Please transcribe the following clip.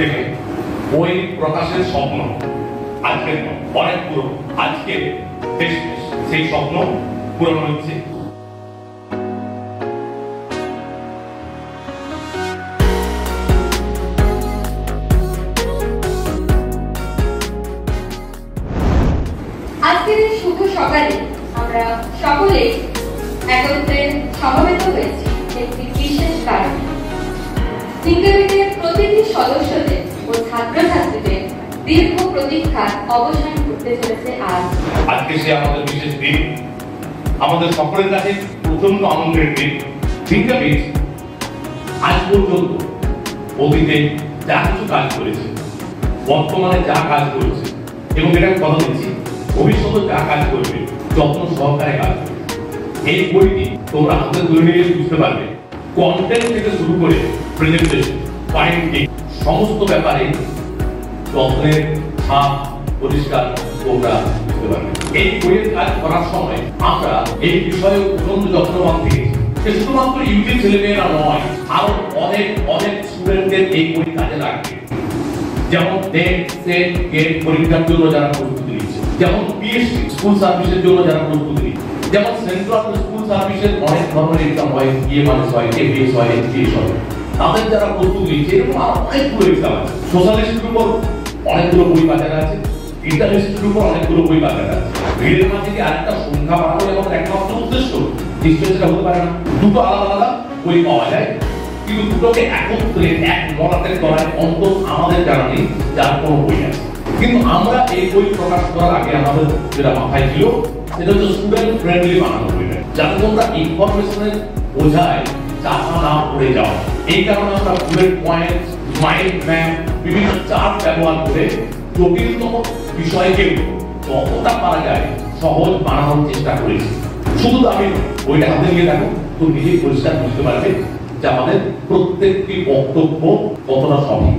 থেকে বই প্রকাশের স্বপ্ন আজকে অনেক পুরো, আজকে সেই স্বপ্ন পূরণ হচ্ছে। আজকের এই শুভ সকালে আমরা সকলে একত্রে সমবেত হয়েছি একটি বিশেষ কারণে। থিঙ্কারবিটের প্রতিটি সদস্যদের ও ছাত্রছাত্রীদের দীর্ঘ প্রতীক্ষার অবসান ঘটতে চলেছে আজ। আজকে সে আমাদের বিশেষ দিন, আমাদের সকলের কাছে প্রচন্ড আনন্দের দিন। থিঙ্কারবিট আজ পর্যন্ত অতীতে যা কিছু কাজ করেছে, বর্তমানে যা কাজ করেছে এবং এটা আমি কথা দিচ্ছি ভবিষ্যতে যা কাজ করবে যত্ন সহকারে কাজ করবে। এই বইটি তোমরা হাতে তুলে নিয়ে বুঝতে পারবে কন্টেন্ট থেকে শুরু করে প্রেজেন্টেশন, ফাইন্ডিং সমস্ত ব্যাপারে যত্নের ছাপ পরিষ্কার তোমরা বুঝতে পারবে। এই বইয়ের কাজ করার সময় আমরা এই বিষয়ে প্রচন্ড যত্নবান থেকেছি। শুধুমাত্র ইউটিউব ছেলেমেয়েরা নয়, আরো অনেক অনেক স্টুডেন্টদের এই বই কাজে লাগবে। যেমন নেট, সেট, গেট পরীক্ষার জন্য যারা প্রস্তুতি নিচ্ছে, যেমন পিএসসি স্কুল সার্ভিসের জন্য যারা প্রস্তুতি নিচ্ছে, যেমন সেন্ট্রাল স্কুল সার্ভিসের অনেক ধরনের এক্সাম হয়, ইএমআরএস হয়, এপিএস হয়, এসপিএস হয়, তাদের যারা প্রস্তুতি নিচ্ছে এরকম আরো অনেকগুলো এক্সাম আছে। সোশ্যাল হিস্ট্রির উপর অনেকগুলো বই বাজারে আছে, ইন্টার হিস্ট্রির উপর অনেকগুলো বই বাজারে আছে। ভিড়ের মাঝে কি আরেকটা সংখ্যা বাড়ানো আমাদের একমাত্র উদ্দেশ্য? নিশ্চয়ই সেটা হতে পারে না। দুটো আলাদা আলাদা বই পাওয়া যায়, কিন্তু দুটোকে একত্রে এক মলাটের তলায় অন্তত আমাদের জানা নেই যার কোনো বই আছে। কিন্তু আমরা এই বই প্রকাশ করার আগে আমাদের যেটা মাথায় ছিল সেটা হচ্ছে স্টুডেন্ট ফ্রেন্ডলি বানানো বই, যাতে তোমরা ইনফরমেশনের বোঝায় চাপা না পড়ে যাও। এই কারণে আমরা বুলেট পয়েন্ট, মাইন্ড ম্যাপ, বিভিন্ন চার্ট ব্যবহার করে জটিলতম বিষয়কেও যতটা পারা যায় সহজ বানানোর চেষ্টা করেছি। শুধু আমি বইটা হাতে নিয়ে দেখো, তো নিজেই পরিষ্কার বুঝতে পারবে যে আমাদের প্রত্যেকটি বক্তব্য কতটা সঠিক।